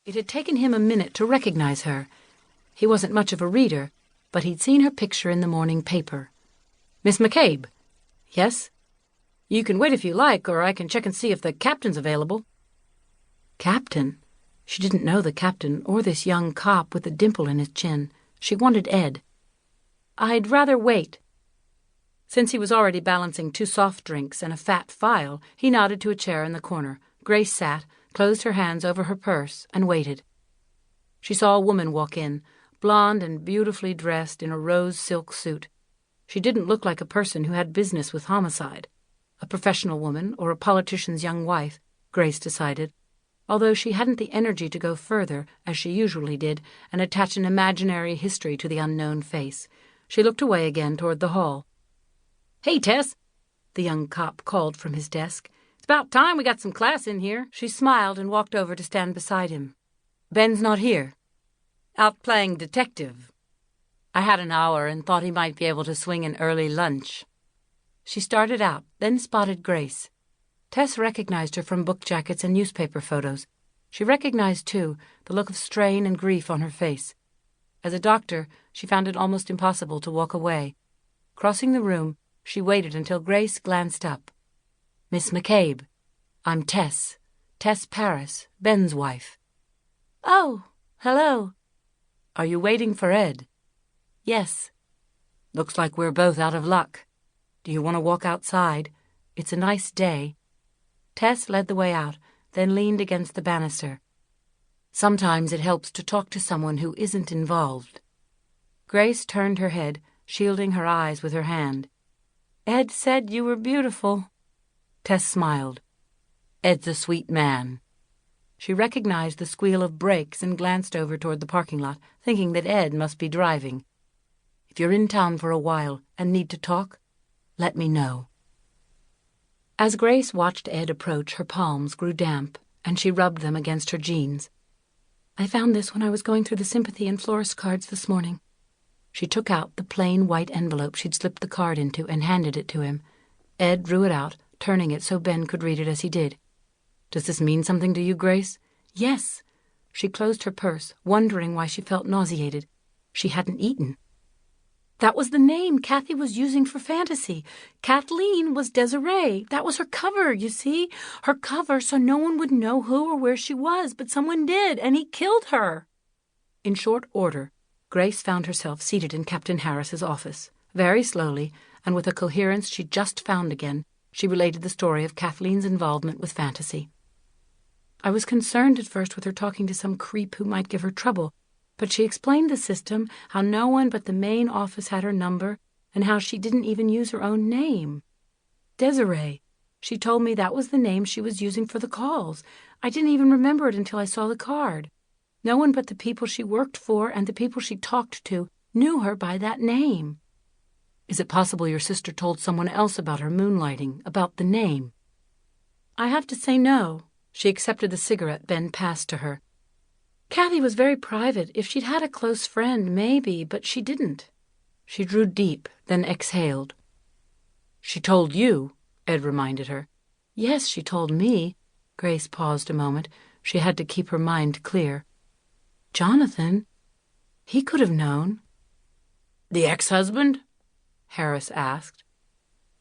It had taken him a minute to recognize her. He wasn't much of a reader, but he'd seen her picture in the morning paper. "Miss McCabe?" "Yes?" "You can wait if you like, or I can check and see if the captain's available." Captain? She didn't know the captain or this young cop with a dimple in his chin. She wanted Ed. "I'd rather wait." Since he was already balancing 2 soft drinks and a fat file, he nodded to a chair in the corner. Grace sat, closed her hands over her purse, and waited. She saw a woman walk in, blonde and beautifully dressed in a rose silk suit. She didn't look like a person who had business with homicide. A professional woman or a politician's young wife, Grace decided, although she hadn't the energy to go further, as she usually did, and attach an imaginary history to the unknown face. She looked away again toward the hall. "Hey, Tess," the young cop called from his desk. "It's about time we got some class in here." She smiled and walked over to stand beside him. "Ben's not here." "Out playing detective. I had an hour and thought he might be able to swing an early lunch." She started out, then spotted Grace. Tess recognized her from book jackets and newspaper photos. She recognized, too, the look of strain and grief on her face. As a doctor, she found it almost impossible to walk away. Crossing the room, she waited until Grace glanced up. "Miss McCabe, I'm Tess. Tess Paris, Ben's wife." "Oh, hello." "Are you waiting for Ed?" "Yes." "Looks like we're both out of luck. Do you want to walk outside? It's a nice day." Tess led the way out, then leaned against the banister. "Sometimes it helps to talk to someone who isn't involved." Grace turned her head, shielding her eyes with her hand. "Ed said you were beautiful." Tess smiled. "Ed's a sweet man." She recognized the squeal of brakes and glanced over toward the parking lot, thinking that Ed must be driving. "If you're in town for a while and need to talk, let me know." As Grace watched Ed approach, her palms grew damp, and she rubbed them against her jeans. "I found this when I was going through the sympathy and florist cards this morning." She took out the plain white envelope she'd slipped the card into and handed it to him. Ed drew it out, turning it so Ben could read it as he did. "Does this mean something to you, Grace?" "Yes." She closed her purse, wondering why she felt nauseated. She hadn't eaten. That was the name Kathy was using for fantasy. Kathleen was Desiree. That was her cover, you see. Her cover so no one would know who or where she was, but someone did, and he killed her. In short order, Grace found herself seated in Captain Harris's office. Very slowly, and with a coherence she'd just found again, she related the story of Kathleen's involvement with fantasy. "I was concerned at first with her talking to some creep who might give her trouble, but she explained the system, how no one but the main office had her number, and how she didn't even use her own name. Desiree. She told me that was the name she was using for the calls. I didn't even remember it until I saw the card. No one but the people she worked for and the people she talked to knew her by that name." "Is it possible your sister told someone else about her moonlighting, about the name?" "I have to say no." She accepted the cigarette Ben passed to her. "Kathy was very private. If she'd had a close friend, maybe, but she didn't." She drew deep, then exhaled. "She told you," Ed reminded her. "Yes, she told me." Grace paused a moment. She had to keep her mind clear. "Jonathan? He could have known." "The ex-husband?" Harris asked.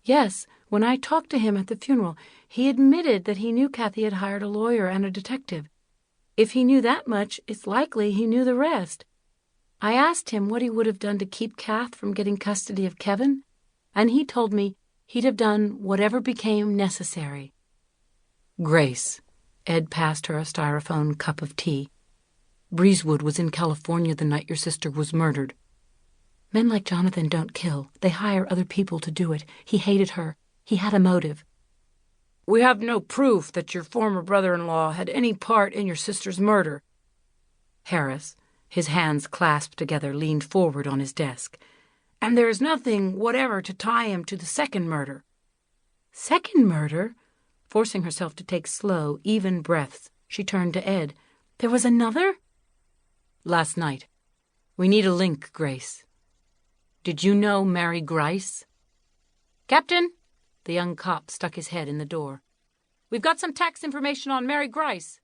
"Yes, when I talked to him at the funeral, he admitted that he knew Kathy had hired a lawyer and a detective. If he knew that much, it's likely he knew the rest. I asked him what he would have done to keep Kath from getting custody of Kevin, and he told me he'd have done whatever became necessary." "Grace," Ed passed her a styrofoam cup of tea. "Breezewood was in California the night your sister was murdered." "Men like Jonathan don't kill. They hire other people to do it. He hated her. He had a motive." "We have no proof that your former brother-in-law had any part in your sister's murder." Harris, his hands clasped together, leaned forward on his desk. "And there is nothing whatever to tie him to the second murder." "Second murder?" Forcing herself to take slow, even breaths, she turned to Ed. "There was another?" "Last night. We need a link, Grace. Did you know Mary Grice?" "Captain!" The young cop stuck his head in the door. "We've got some tax information on Mary Grice."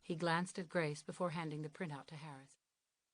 He glanced at Grace before handing the printout to Harris.